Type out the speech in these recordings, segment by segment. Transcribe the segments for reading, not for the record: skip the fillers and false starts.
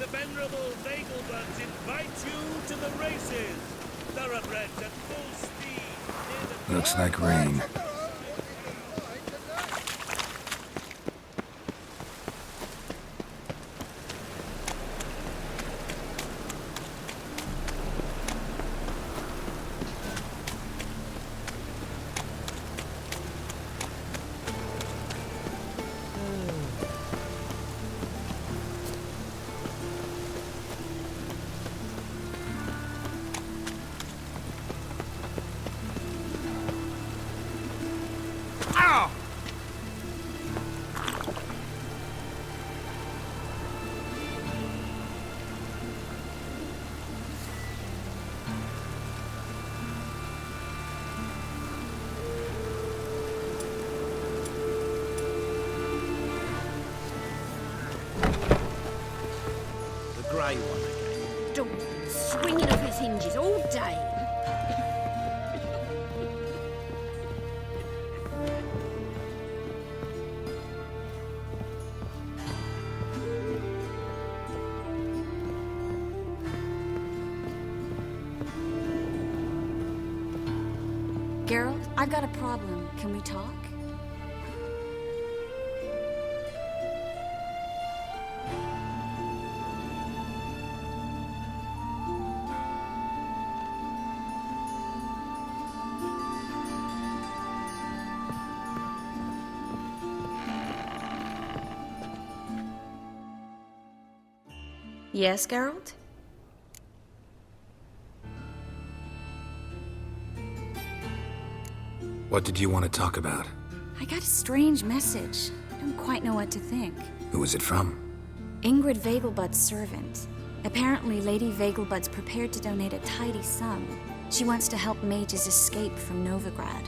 The venerable Vegelbuds invite you to the races. Thoroughbreds at full speed. Looks like rain. Grey one again. Don't swinging off his hinges all day. Geralt, I've got a problem. Can we talk? Yes, Geralt? What did you want to talk about? I got a strange message. I don't quite know what to think. Who was it from? Ingrid Vegelbud's servant. Apparently, Lady Vegelbud's prepared to donate a tidy sum. She wants to help mages escape from Novigrad.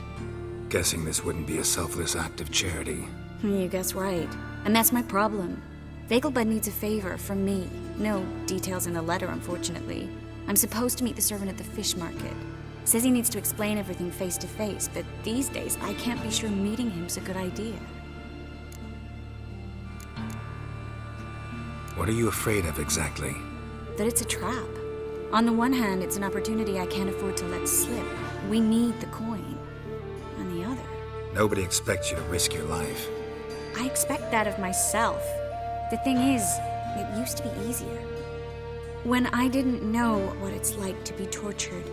Guessing this wouldn't be a selfless act of charity. You guess right. And that's my problem. Vegelbud needs a favor from me. No details in the letter, unfortunately. I'm supposed to meet the servant at the fish market. Says he needs to explain everything face to face, but these days I can't be sure meeting him's a good idea. What are you afraid of exactly? That it's a trap. On the one hand, it's an opportunity I can't afford to let slip. We need the coin. On the other... Nobody expects you to risk your life. I expect that of myself. The thing is, it used to be easier. When I didn't know what it's like to be tortured,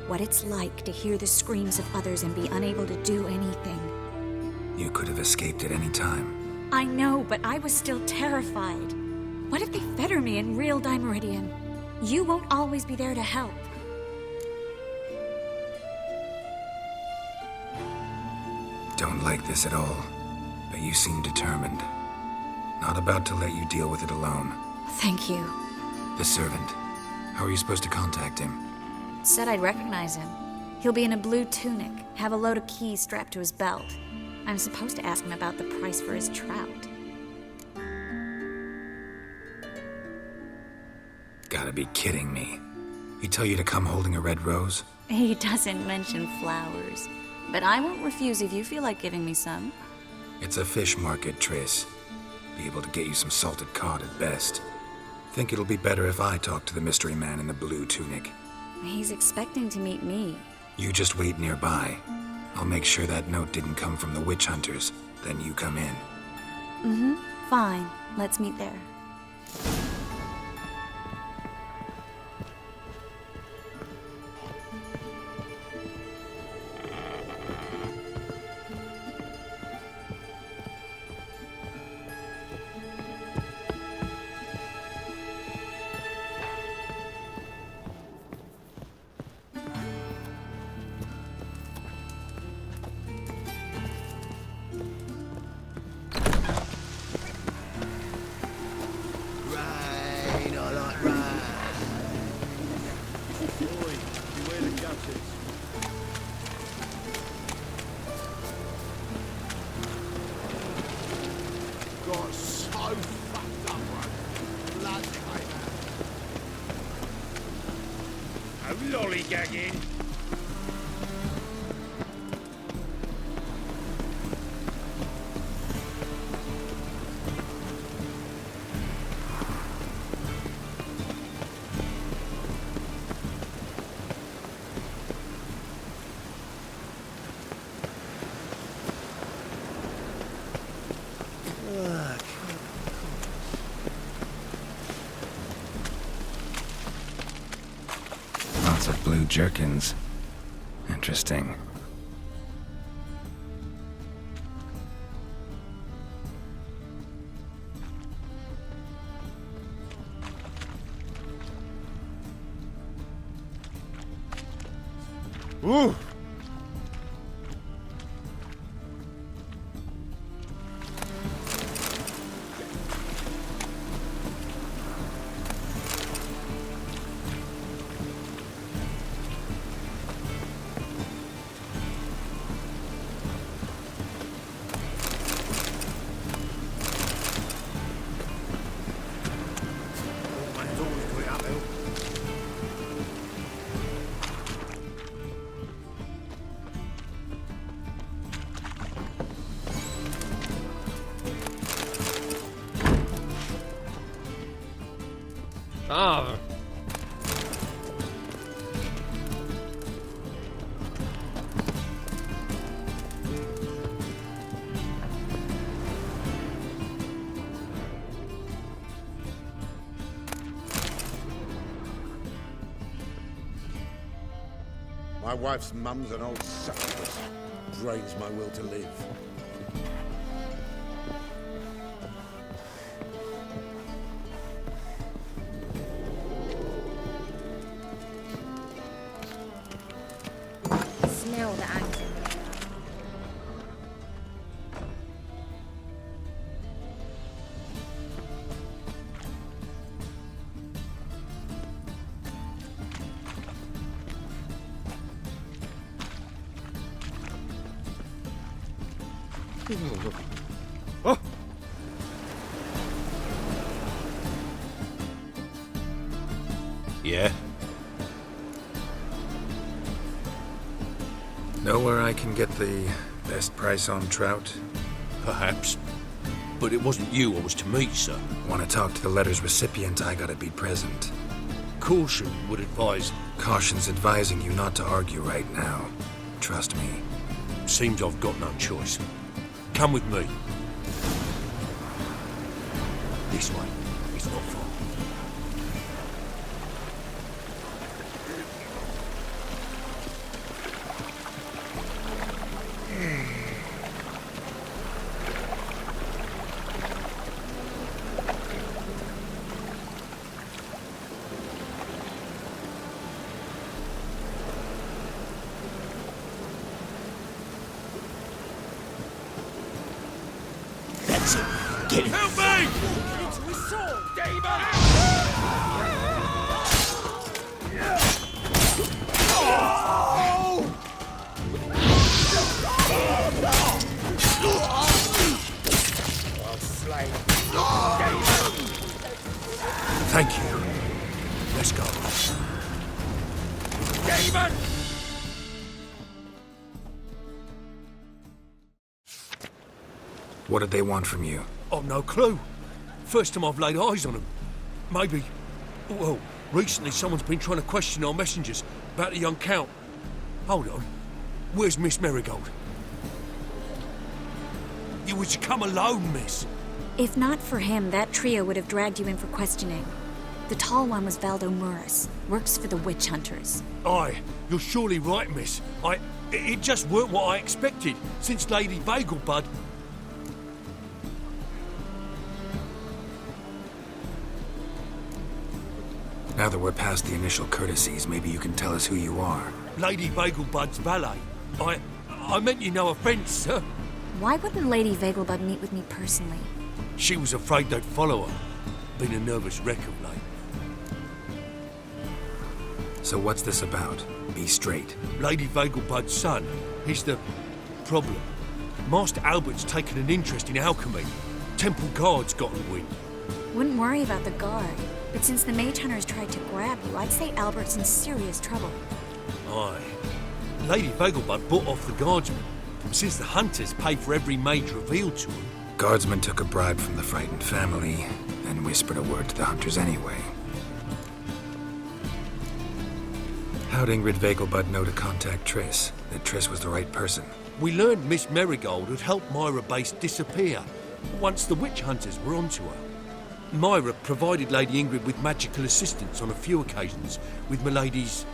what it's like to hear the screams of others and be unable to do anything. You could have escaped at any time. I know, but I was still terrified. What if they fetter me in real Dimeridian? You won't always be there to help. Don't like this at all, but you seem determined. Not about to let you deal with it alone. Thank you. The servant. How are you supposed to contact him? Said I'd recognize him. He'll be in a blue tunic, have a load of keys strapped to his belt. I'm supposed to ask him about the price for his trout. Gotta be kidding me. He tell you to come holding a red rose? He doesn't mention flowers, but I won't refuse if you feel like giving me some. It's a fish market, Triss. Be able to get you some salted cod at best. Think it'll be better if I talk to the mystery man in the blue tunic. He's expecting to meet me. You just wait nearby. I'll make sure that note didn't come from the witch hunters. Then you come in. Mm-hmm. Fine. Let's meet there. Got so fucked up, bro. Blood came out. I'm lollygagging. Lots of blue jerkins. Interesting. Ooh! Man's always going uphill. Ah. My wife's mum's an old succubus. Drains my will to live. Smell the anger. Oh. Yeah. Know where I can get the best price on trout? Perhaps. But it wasn't you I was to meet, sir. Want to talk to the letter's recipient, I gotta be present. Caution would advise. Caution's advising you not to argue right now. Trust me. Seems I've got no choice. Come with me. This way. It's not far. That's it. Get him. Help me! Thank you. Let's go. David! What did they want from you? I've no clue. First time I've laid eyes on them. Maybe... Well, recently someone's been trying to question our messengers about the young Count. Hold on. Where's Miss Marigold? You was to come alone, miss. If not for him, that trio would have dragged you in for questioning. The tall one was Valdo Muris, works for the witch hunters. Aye, you're surely right, miss. It just weren't what I expected, since Lady Vagelbud... Now that we're past the initial courtesies, maybe you can tell us who you are. Lady Vagelbud's valet. I meant you no offence, sir. Why wouldn't Lady Vagelbud meet with me personally? She was afraid they'd follow her. Been a nervous wreck of late. So what's this about? Be straight. Lady Vagelbud's son, he's the problem. Master Albert's taken an interest in alchemy. Temple Guard's gotten wind. Wouldn't worry about the guard, but since the mage hunters tried to grab you, I'd say Albert's in serious trouble. Aye. Lady Vagelbud bought off the guardsmen, since the hunters pay for every mage revealed to them. Guardsman took a bribe from the frightened family, then whispered a word to the hunters anyway. How'd Ingrid Vagelbud know to contact Triss? That Triss was the right person? We learned Miss Marigold had helped Myra Base disappear once the witch hunters were onto her. Myra provided Lady Ingrid with magical assistance on a few occasions with Milady's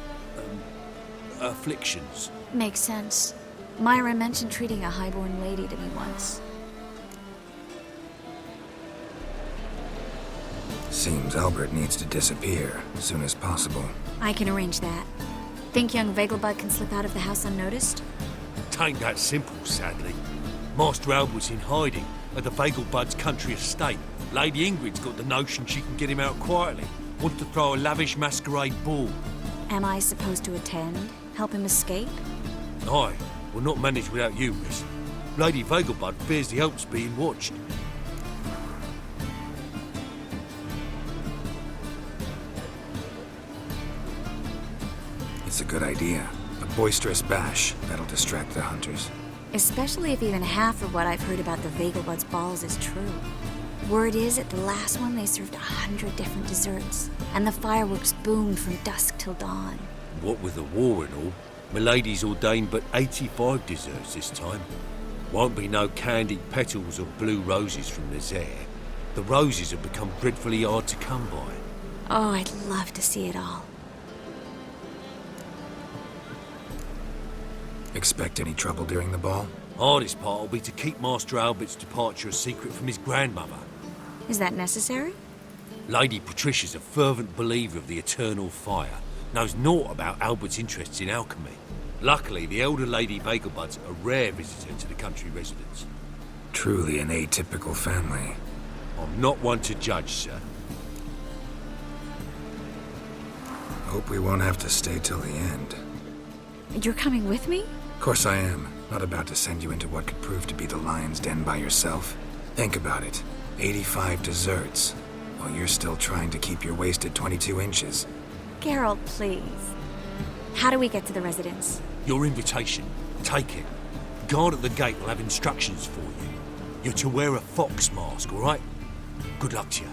afflictions. Makes sense. Myra mentioned treating a highborn lady to me once. Seems Albert needs to disappear as soon as possible. I can arrange that. Think young Vegelbud can slip out of the house unnoticed? Tain't that simple, sadly. Master Albert's in hiding at the Vegelbud's country estate. Lady Ingrid's got the notion she can get him out quietly. Wants to throw a lavish masquerade ball. Am I supposed to attend? Help him escape? Aye, will not manage without you, miss. Lady Vegelbud fears the Alps being watched. It's a good idea. A boisterous bash that'll distract the hunters. Especially if even half of what I've heard about the Vegelbud's balls is true. Word is, at the last one they served 100 different desserts, and the fireworks boomed from dusk till dawn. What with the war and all, Milady's ordained but 85 desserts this time. Won't be no candied petals or blue roses from Nazaire. The roses have become dreadfully hard to come by. Oh, I'd love to see it all. Expect any trouble during the ball? Hardest part will be to keep Master Albert's departure a secret from his grandmother. Is that necessary? Lady Patricia's a fervent believer of the eternal fire, knows naught about Albert's interests in alchemy. Luckily, the elder Lady Vegelbud's a rare visitor to the country residence. Truly an atypical family. I'm not one to judge, sir. Hope we won't have to stay till the end. You're coming with me? Of course I am. Not about to send you into what could prove to be the lion's den by yourself. Think about it. 85 desserts, while you're still trying to keep your waist at 22 inches. Geralt, please. How do we get to the residence? Your invitation. Take it. Guard at the gate will have instructions for you. You're to wear a fox mask, all right? Good luck to you.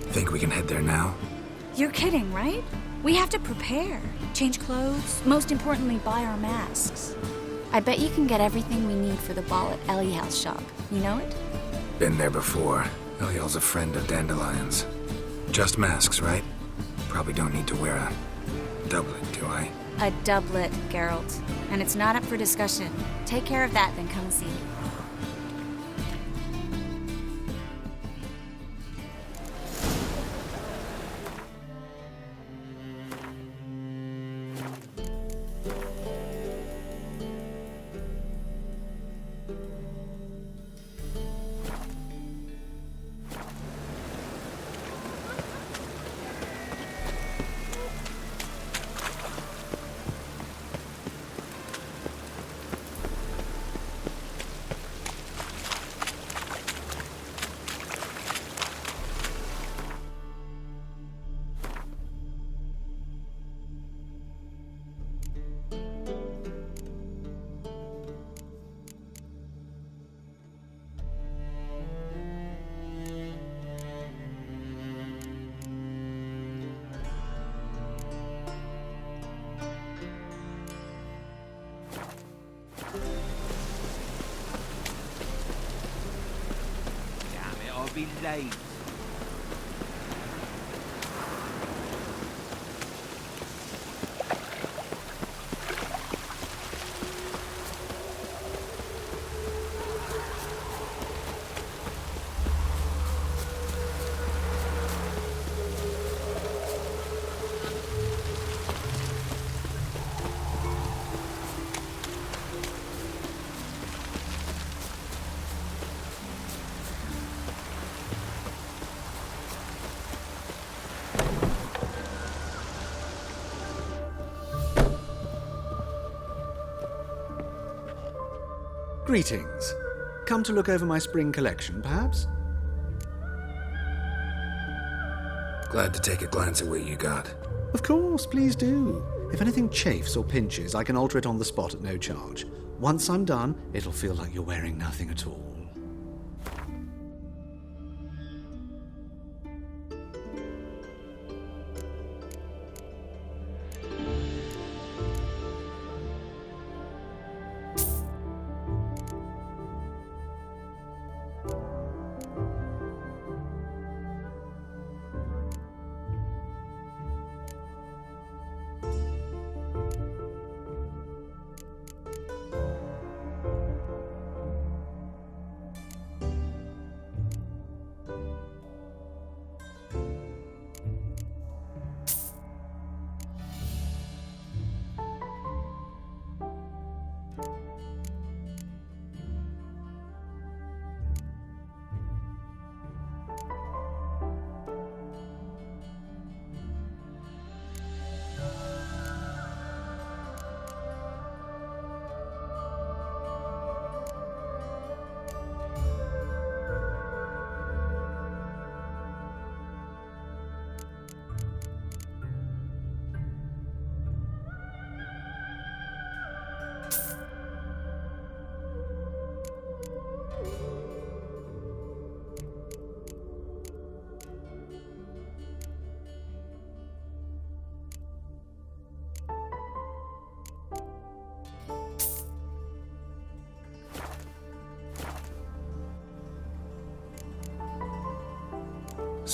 Think we can head there now? You're kidding, right? We have to prepare. Change clothes. Most importantly, buy our masks. I bet you can get everything we need for the ball at Eliel's shop. You know it? Been there before. Eliel's a friend of Dandelion's. Just masks, right? Probably don't need to wear a doublet, do I? A doublet, Geralt. And it's not up for discussion. Take care of that, then come and see me. Be late. Greetings. Come to look over my spring collection, perhaps? Glad to take a glance at what you got. Of course, please do. If anything chafes or pinches, I can alter it on the spot at no charge. Once I'm done, it'll feel like you're wearing nothing at all.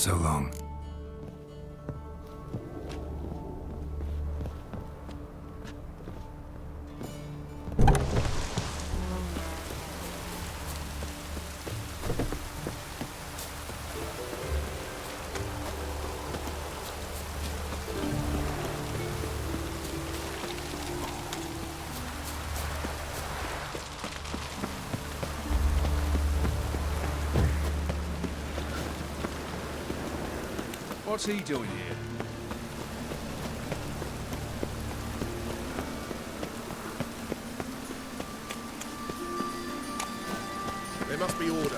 So long. What's he doing here? There must be order.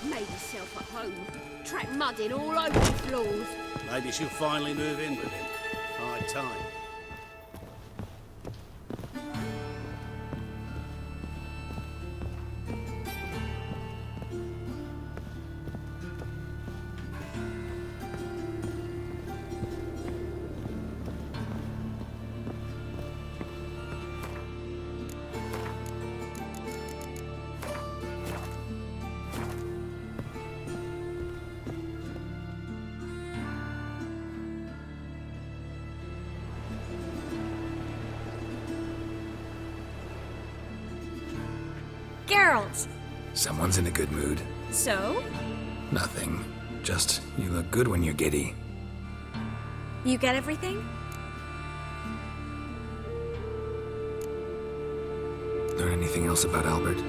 Made herself at home. Track mud in all over the floors. Maybe she'll finally move in with him. High time. Geralt! Someone's in a good mood. So? Nothing. Just, you look good when you're giddy. You get everything? Learn anything else about Albert?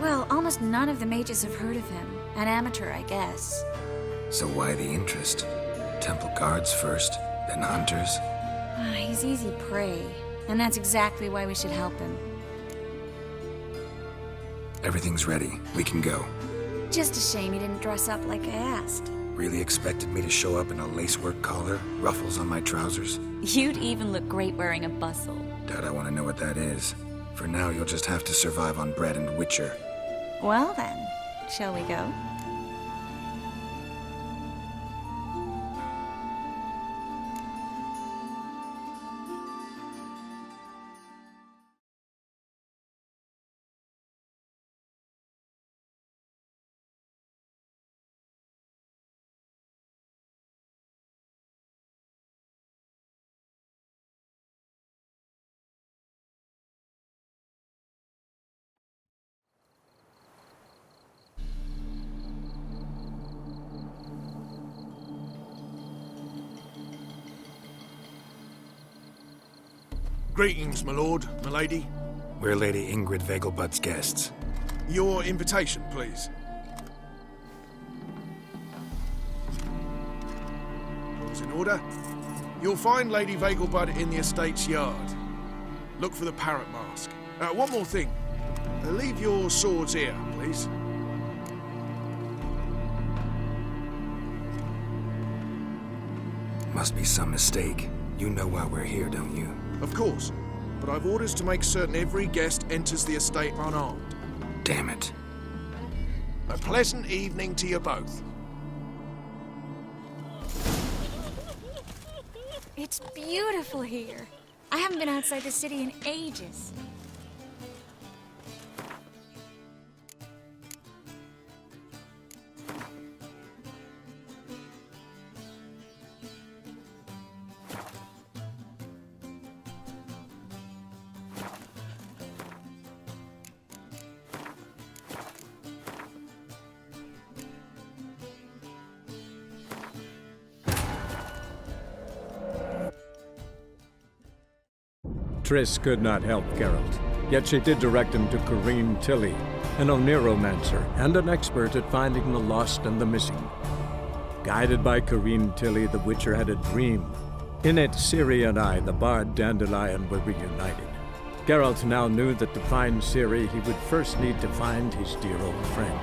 Well, almost none of the mages have heard of him. An amateur, I guess. So why the interest? Temple guards first, then hunters? He's easy prey. And that's exactly why we should help him. Everything's ready. We can go. Just a shame he didn't dress up like I asked. Really expected me to show up in a lacework collar, ruffles on my trousers? You'd even look great wearing a bustle. Doubt I want to know what that is. For now, you'll just have to survive on bread and Witcher. Well then, shall we go? Greetings, my lord, my lady. We're Lady Ingrid Vegelbud's guests. Your invitation, please. All's in order. You'll find Lady Vegelbud in the estate's yard. Look for the parrot mask. One more thing. Leave your swords here, please. Must be some mistake. You know why we're here, don't you? Of course, but I've orders to make certain every guest enters the estate unarmed. Damn it. A pleasant evening to you both. It's beautiful here. I haven't been outside the city in ages. Triss could not help Geralt. Yet she did direct him to Corrine Tilly, an Oniromancer and an expert at finding the lost and the missing. Guided by Corrine Tilly, the Witcher had a dream. In it, Ciri and I, the bard Dandelion, were reunited. Geralt now knew that to find Ciri, he would first need to find his dear old friend.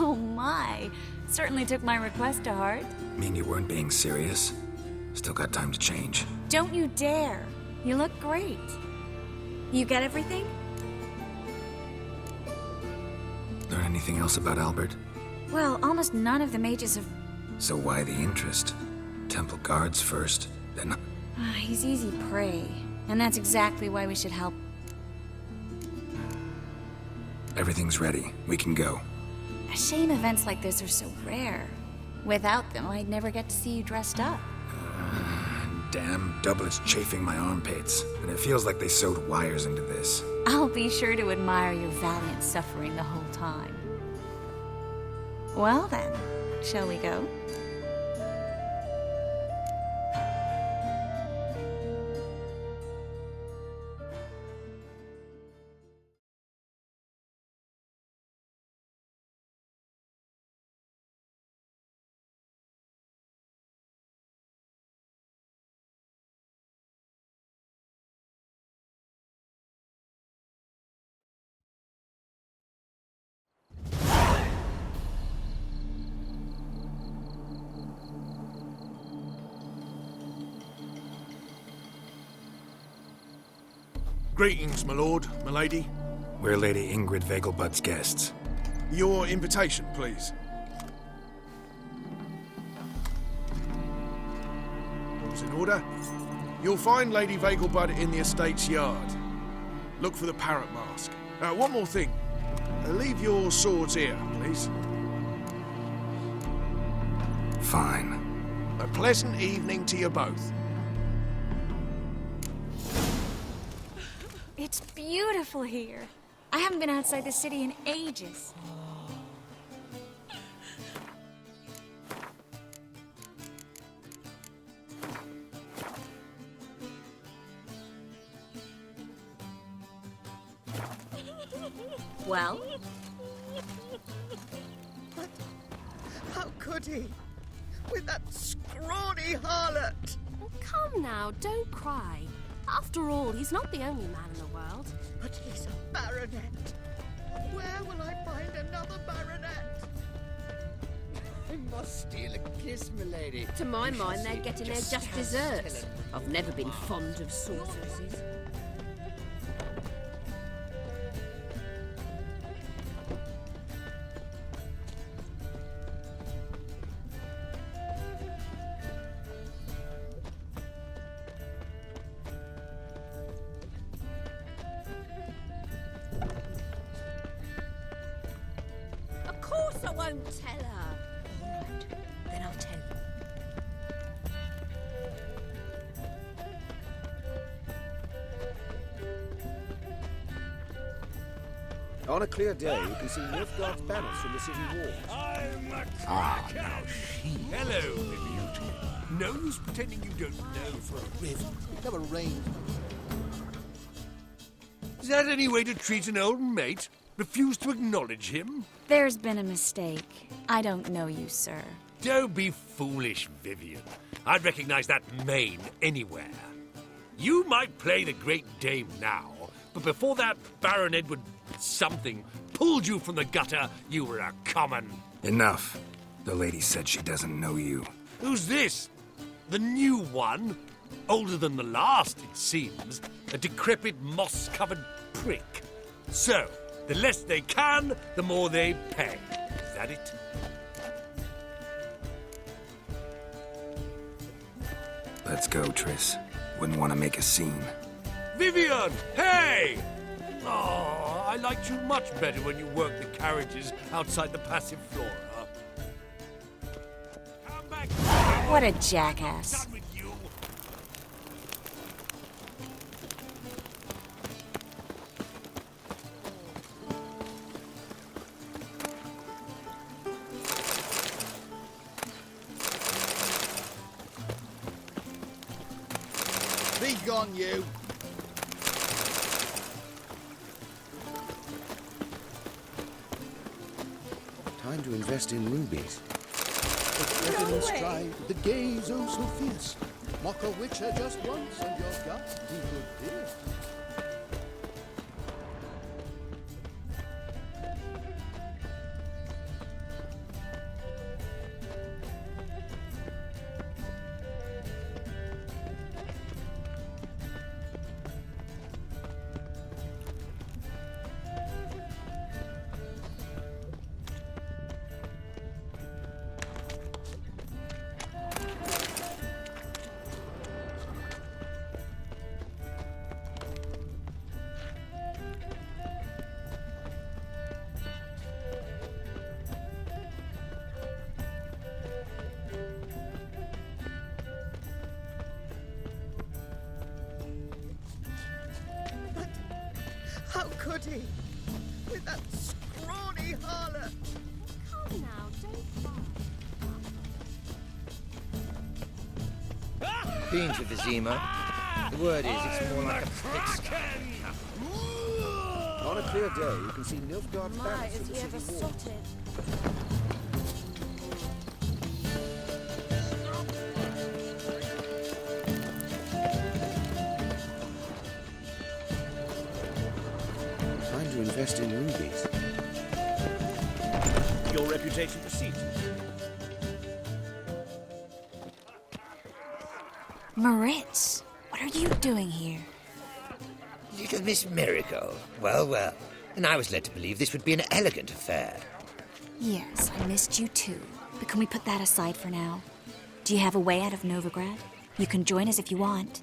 Oh my! Certainly took my request to heart. Mean you weren't being serious? Still got time to change. Don't you dare! You look great. You get everything? Learn anything else about Albert? Well, almost none of the mages have... So why the interest? Temple guards first, then... He's easy prey. And that's exactly why we should help. Everything's ready. We can go. A shame events like this are so rare. Without them, I'd never get to see you dressed up. Damn doublets chafing my armpits, and it feels like they sewed wires into this. I'll be sure to admire your valiant suffering the whole time. Well then, shall we go? Greetings, my lord, my lady. We're Lady Ingrid Vegelbud's guests. Your invitation, please. All's in order. You'll find Lady Vegelbud in the estate's yard. Look for the parrot mask. One more thing. Leave your swords here, please. Fine. A pleasant evening to you both. It's beautiful here. I haven't been outside the city in ages. Well? But how could he? With that scrawny harlot! Come now, don't cry. After all, he's not the only man in the world. But he's a baronet. Where will I find another baronet? I must steal a kiss, milady. To my mind, they're getting their just desserts. I've never been fond of sorceresses. Of course I won't tell her. All right, then I'll tell you. On a clear day, you can see Nilfgaard's banners from the city walls. I'm a Now she... Hello, beauty. No use pretending you don't know for a rift. Never rained. Is that any way to treat an old mate? Refuse to acknowledge him? There's been a mistake. I don't know you, sir. Don't be foolish, Vivian. I'd recognize that mane anywhere. You might play the Great Dame now, but before that Baron Edward something pulled you from the gutter, you were a common. Enough. The lady said she doesn't know you. Who's this? The new one? Older than the last, it seems. A decrepit, moss-covered prick. So, the less they can, the more they pay. Is that it? Let's go, Triss. Wouldn't want to make a scene. Vivian! Hey! Oh, I liked you much better when you worked the carriages outside the passive flora. Come back. What a jackass. Done with you. Be gone, you! Time to invest in rubies. The thread in stride, the gaze oh so fierce. Mock a witcher just once, and your gut he would pierce. How could he? With that scrawny harlot! Come now, don't cry. Been to Vizima. The word is, it's more like a pigsty. On a clear day, you can see Nilfgaard's My, banners is from he the ever city walls. sotted? Time to invest in rubies. Your reputation precedes you. Moritz, what are you doing here? Little Miss Miracle. Well, well. And I was led to believe this would be an elegant affair. Yes, I missed you too. But can we put that aside for now? Do you have a way out of Novigrad? You can join us if you want.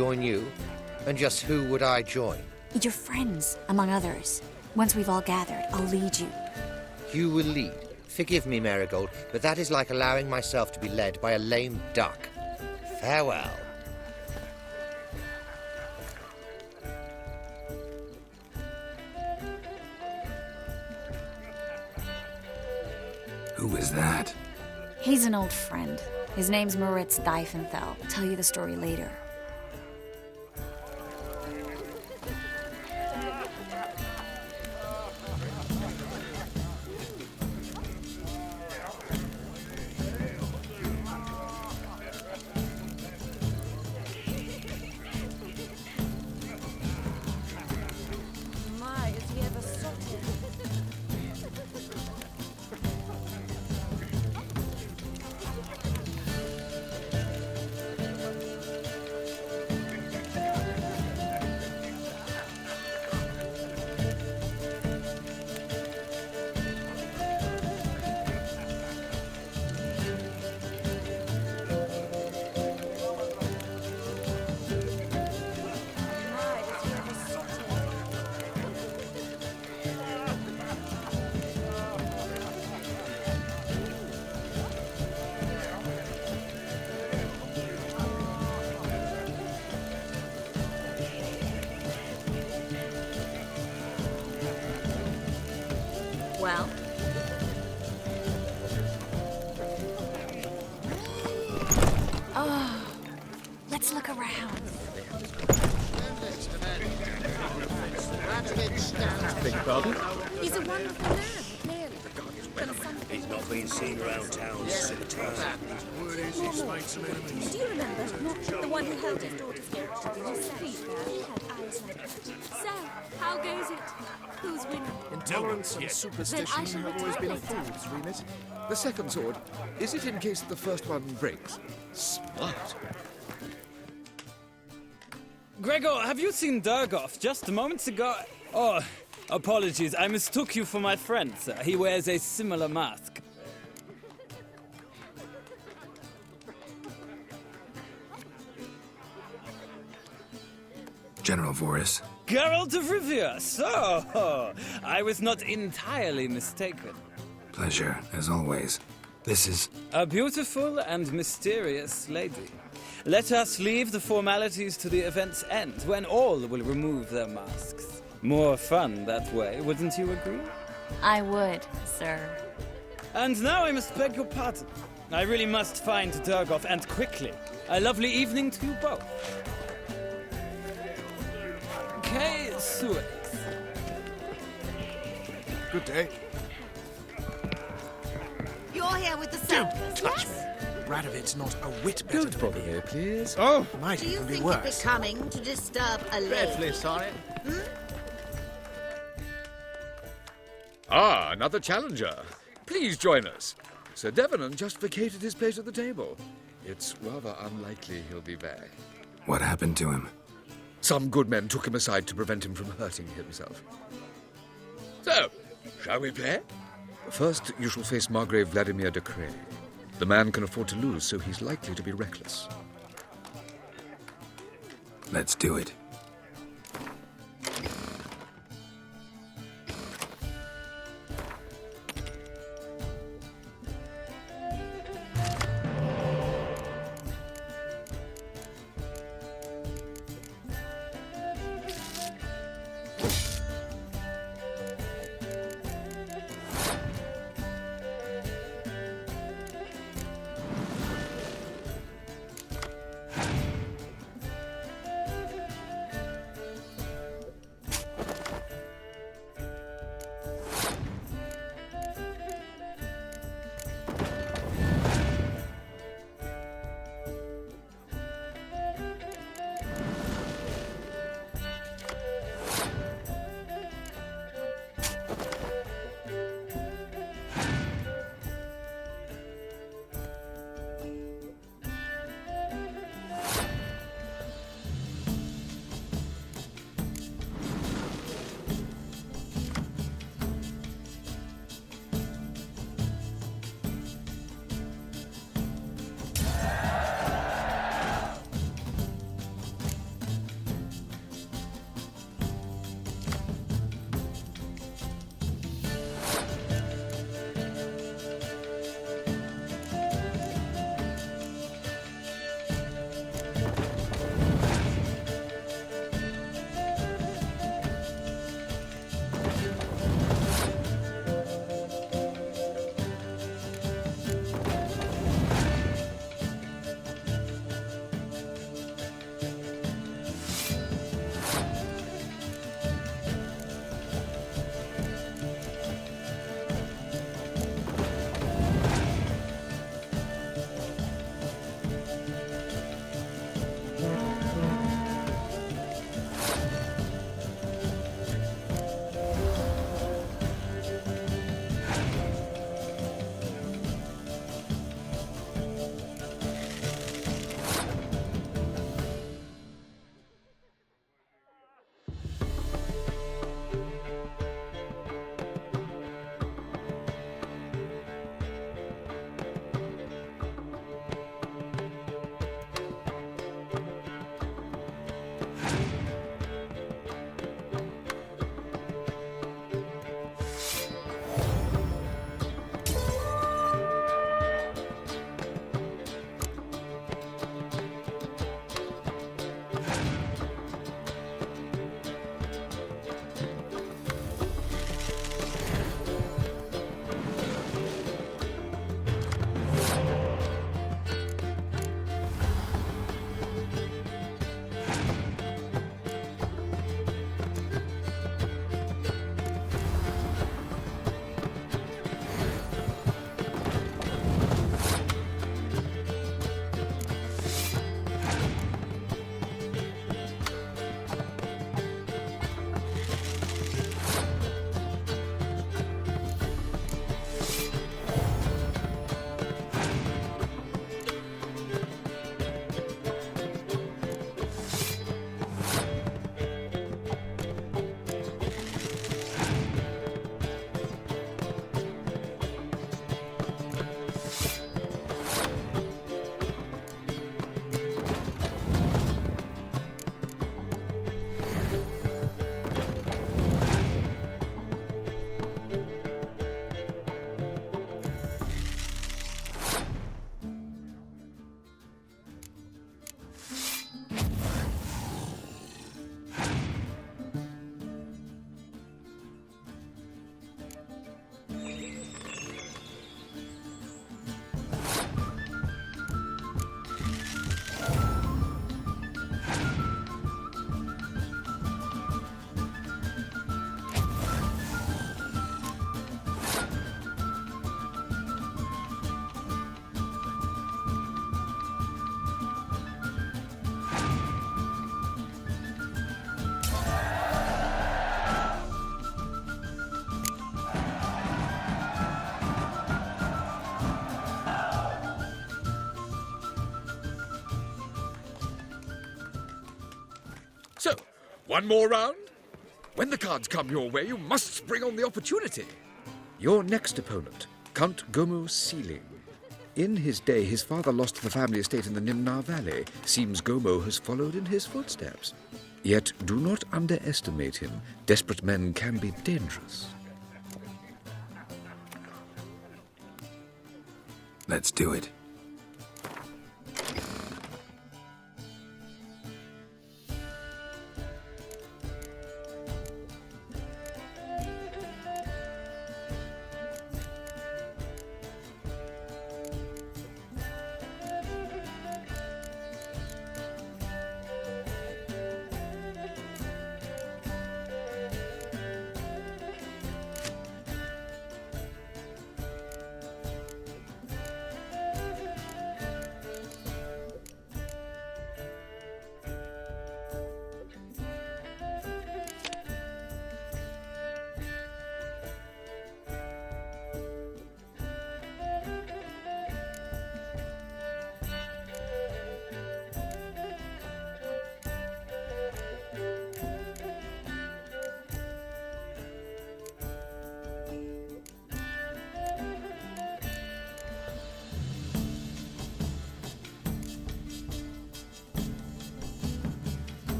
Join you? And just who would I join? Your friends, among others. Once we've all gathered, I'll lead you. You will lead. Forgive me, Marigold, but that is like allowing myself to be led by a lame duck. Farewell. Who is that? He's an old friend. His name's Moritz Diefenthal. I'll tell you the story later. My, is he ever salty? Well? Oh, let's look around. Big pardon? He's a wonderful man, clearly. He's not been seen around town since time. Word is he's made some enemies. Do you remember? The one who held his daughter's gift? You see there, he had eyes like that. So, how goes it? Who's winning? Intolerance and Then I superstition shall have always return been a later. fool's remit. The second sword, is it in case the first one breaks? Smart. Gregor, have you seen Durgoff just moments ago? Oh, apologies. I mistook you for my friend, sir. He wears a similar mask. General Voris. Geralt of Rivia. So, I was not entirely mistaken. Pleasure, as always. This is... A beautiful and mysterious lady. Let us leave the formalities to the event's end, when all will remove their masks. More fun that way, wouldn't you agree? I would, sir. And now I must beg your pardon. I really must find Durgoff, and quickly. A lovely evening to you both. K. Suix. Good day. You're here with the circus, yes? Radovid's not a whit better. Don't bother here, please. Oh, might Do you even be think worse. it'd be coming to disturb a lady? Dreadfully sorry. Ah, another challenger. Please join us. Sir Devenant just vacated his place at the table. It's rather unlikely he'll be back. What happened to him? Some good men took him aside to prevent him from hurting himself. So, shall we play? First, you shall face Margrave Vladimir de Cray. The man can afford to lose, so he's likely to be reckless. Let's do it. So, one more round? When the cards come your way, you must spring on the opportunity. Your next opponent, Count Gomu Sealing. In his day, his father lost the family estate in the Nimnar Valley. Seems Gomo has followed in his footsteps. Yet do not underestimate him. Desperate men can be dangerous. Let's do it.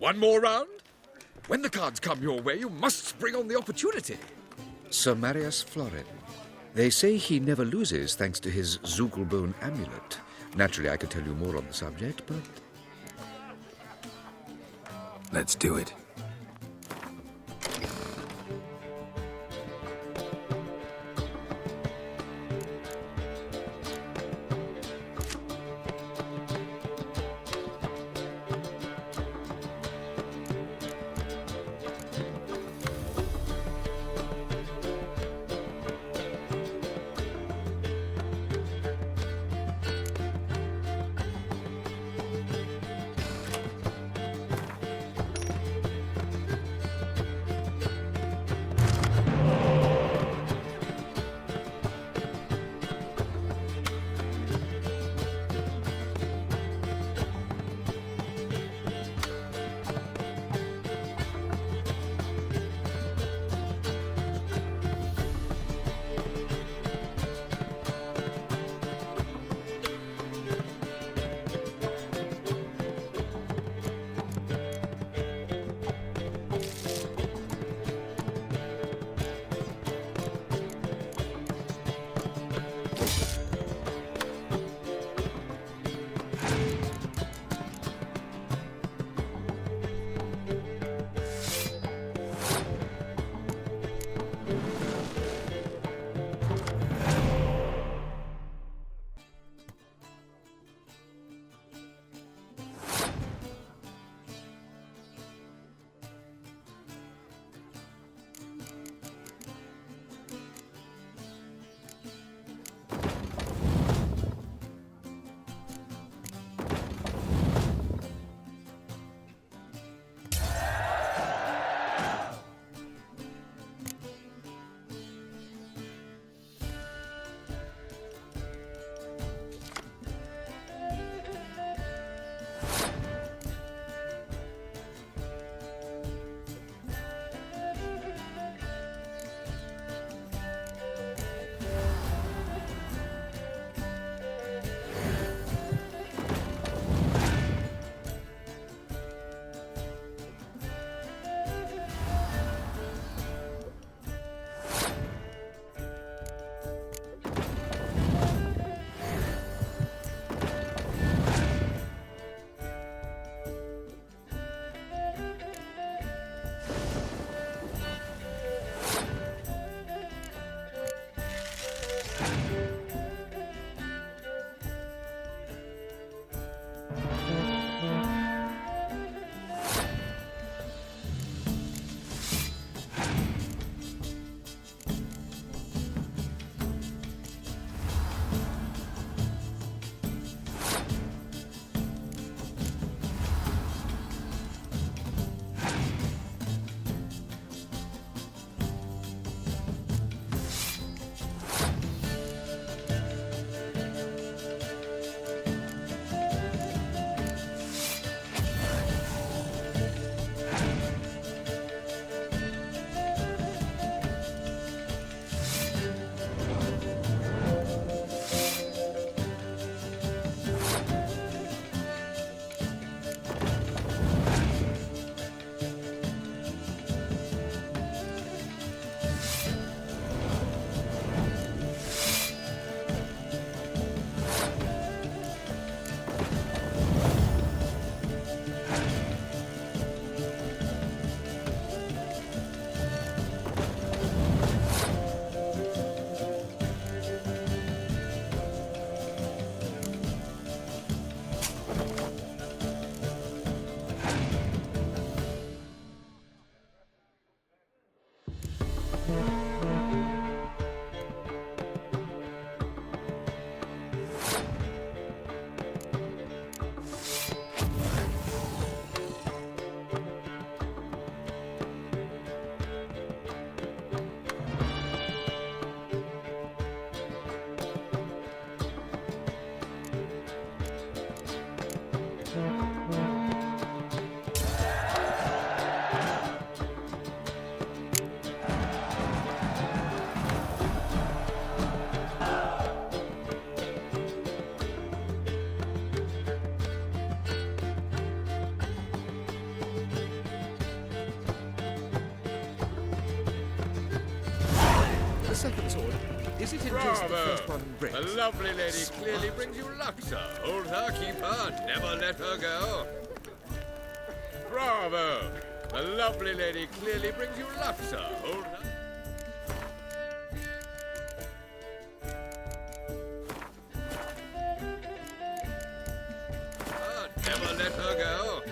One more round? When the cards come your way, you must spring on the opportunity. Sir Marius Florin. They say he never loses thanks to his Zugelbone amulet. Naturally, I could tell you more on the subject, but... Let's do it. second sword, is it in case the Bravo! first one breaks? The lovely lady clearly brings you luck, sir. Hold her, keep her, never let her go. Bravo! The lovely lady clearly brings you luck, sir. Hold her. Never let her go.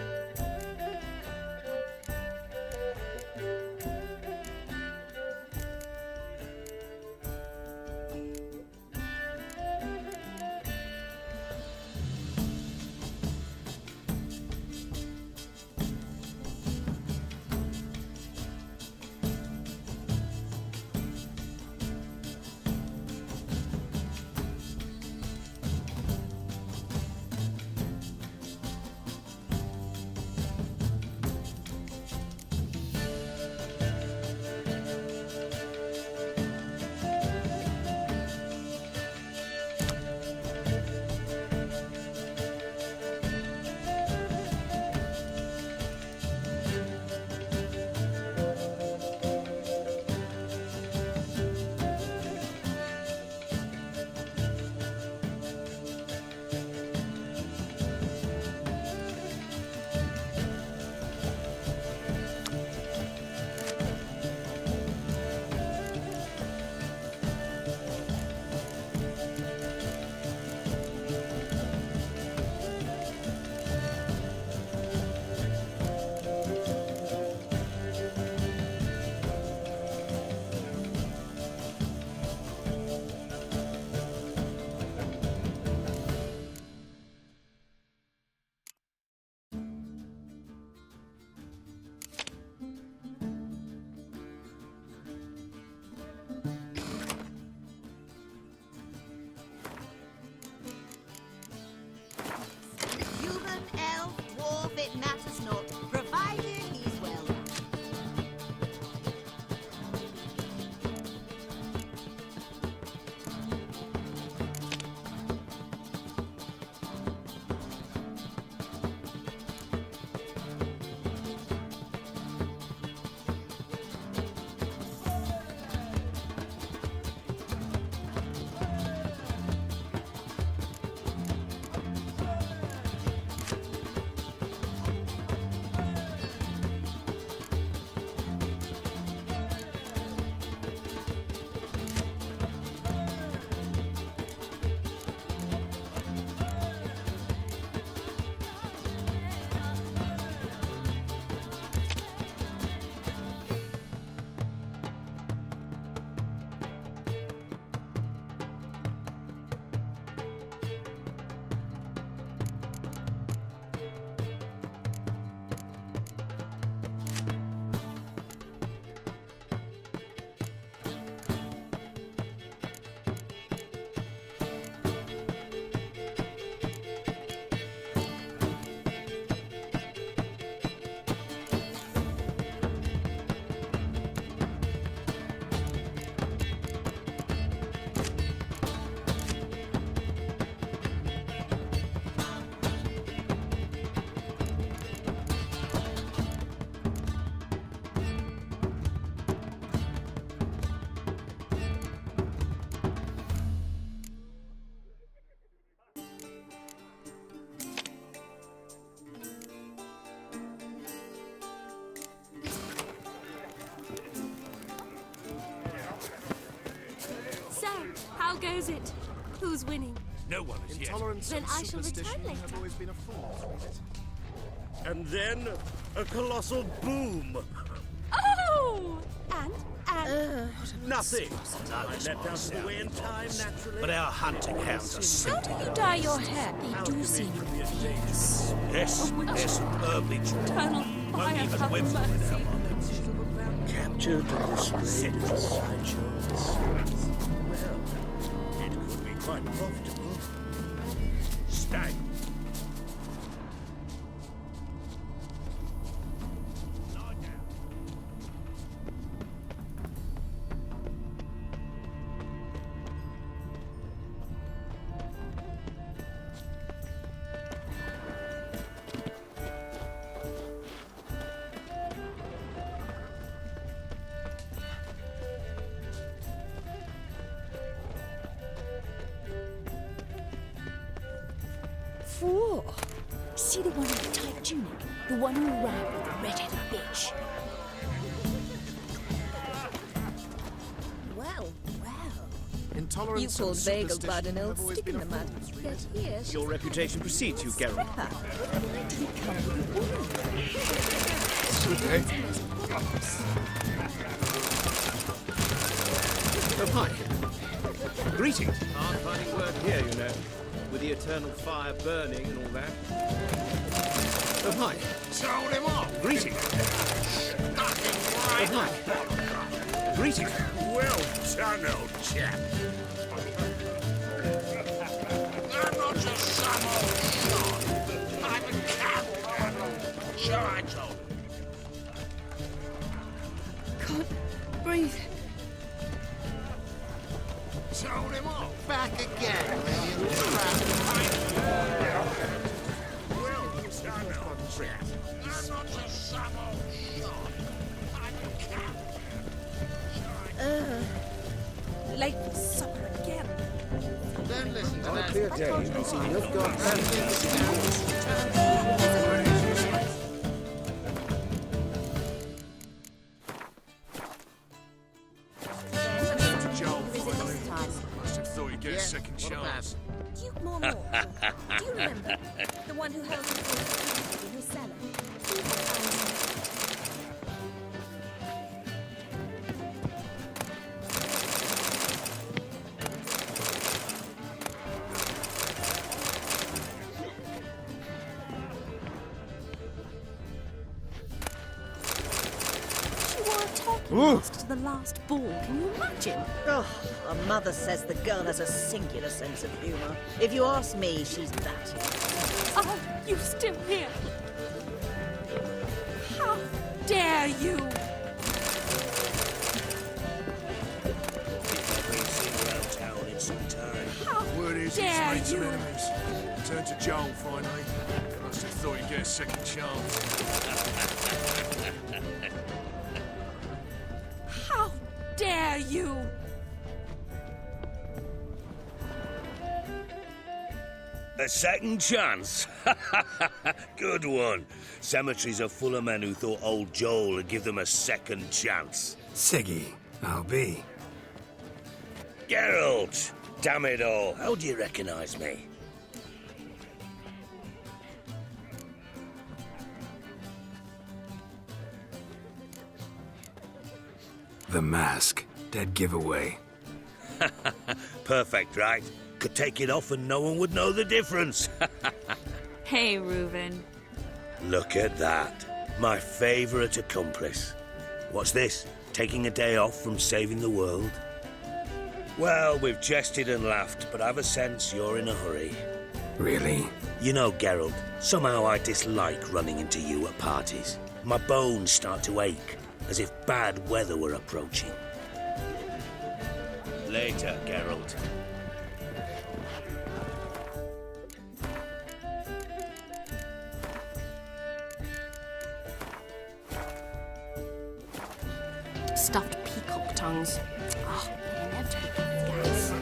Human, elf, dwarf, it matters not, provided he's well. So, how goes it? Who's winning? No one is yet. Intolerance Then and I shall return superstition later. have always been a force. And then a colossal boom. Oh! And? Nothing. I let down to the way in time, naturally. But our hunting hounds are How do you dye your hair? They do seem fierce. Yes, they're superbly trained. Eternal Won't fire even have whimper mercy. with our weapons. Captured and displayed as a Well, it could be quite profitable. Stag. Whoa. See the one in the tight tunic? The one who ran with the red-headed bitch. Well, well. Intolerance You called and Vegelbud an old have always stick been in a the mud. form. Yet here she's Your reputation precedes you, Geralt. Oh, hi. Greetings. Hard finding work here, you know, with the eternal fire burning and all that. Oh, hi. Told him off. Greetings. Oh, hi. Greetings. Well done, old chap. I'm not just some old shot. I'm a coward. Sure, I told him. Can't breathe. Told him off. Back again, will you? Well done, old chap. I'm not just some old shot. I'm a coward. Late for supper again. Don't listen to On a that. clear day, you can see Nilfgaard Joel, finally. Must have thought you'd get a second chance. Duke Mormont. Do you remember? The one who held his in his cellar. He had found she wore a talking mask to the last ball. Can you imagine? Oh, her mother says the girl has a singular sense of humour. If you ask me, she's that. Oh, you still here? How dare you? Been seen around town in some time. How Word is, he's dare made some you? enemies. Turn to Joel, finally. Must have thought you'd get a second chance. How dare you? A second chance? Good one. Cemeteries are full of men who thought old Joel would give them a second chance. Siggy, I'll be. Geralt! Damn it all. How do you recognize me? The mask. Dead giveaway. Perfect, right? Could take it off and no one would know the difference. Hey, Reuven. Look at that. My favorite accomplice. What's this? Taking a day off from saving the world? Well, we've jested and laughed, but I've a sense you're in a hurry. Really? You know, Geralt, somehow I dislike running into you at parties. My bones start to ache, as if bad weather were approaching. Later, Geralt. Stuffed peacock tongues. Oh, inevitably gas.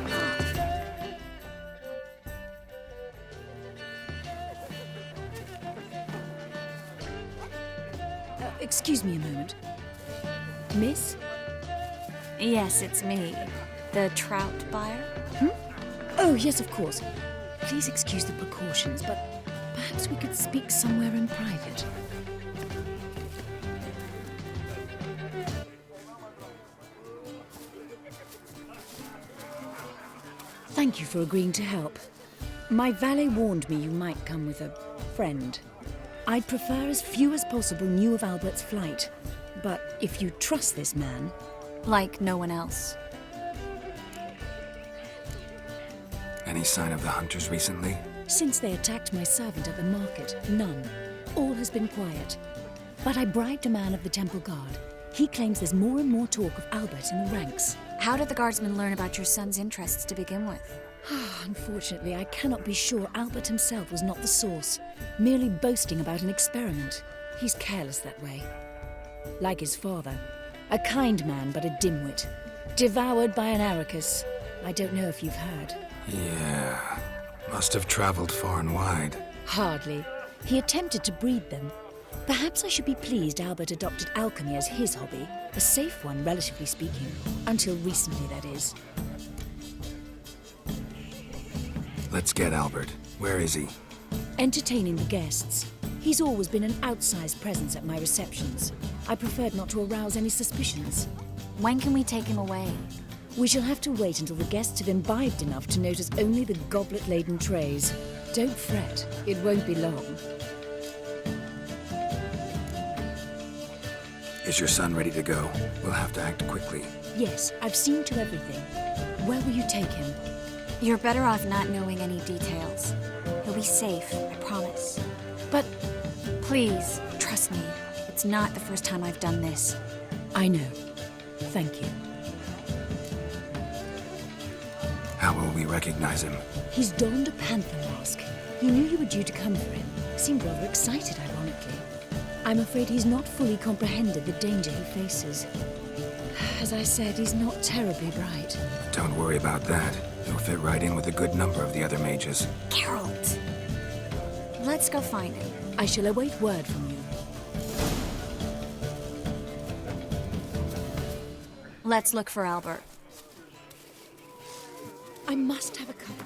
Excuse me a moment. Miss? Yes, it's me. The trout buyer? Oh, yes, of course. Please excuse the precautions, but perhaps we could speak somewhere in private. Thank you for agreeing to help. My valet warned me you might come with a friend. I'd prefer as few as possible knew of Albert's flight. But if you trust this man... Like no one else. Any sign of the hunters recently? Since they attacked my servant at the market, none. All has been quiet. But I bribed a man of the Temple Guard. He claims there's more and more talk of Albert in the ranks. How did the guardsmen learn about your son's interests to begin with? Unfortunately, I cannot be sure Albert himself was not the source, merely boasting about an experiment. He's careless that way. Like his father. A kind man, but a dimwit. Devoured by an Arrakis. I don't know if you've heard. Yeah. Must have traveled far and wide. Hardly. He attempted to breed them. Perhaps I should be pleased Albert adopted alchemy as his hobby. A safe one, relatively speaking. Until recently, that is. Let's get Albert. Where is he? Entertaining the guests. He's always been an outsized presence at my receptions. I preferred not to arouse any suspicions. When can we take him away? We shall have to wait until the guests have imbibed enough to notice only the goblet-laden trays. Don't fret, it won't be long. Is your son ready to go? We'll have to act quickly. Yes, I've seen to everything. Where will you take him? You're better off not knowing any details. He'll be safe, I promise. But... Please, trust me. It's not the first time I've done this. I know. Thank you. How will we recognize him? He's donned a panther mask. He knew you were due to come for him. Seemed rather excited, ironically. I'm afraid he's not fully comprehended the danger he faces. As I said, he's not terribly bright. Don't worry about that. He'll fit right in with a good number of the other mages. Geralt! Let's go find him. I shall await word from you. Let's look for Albert. I must have a cup.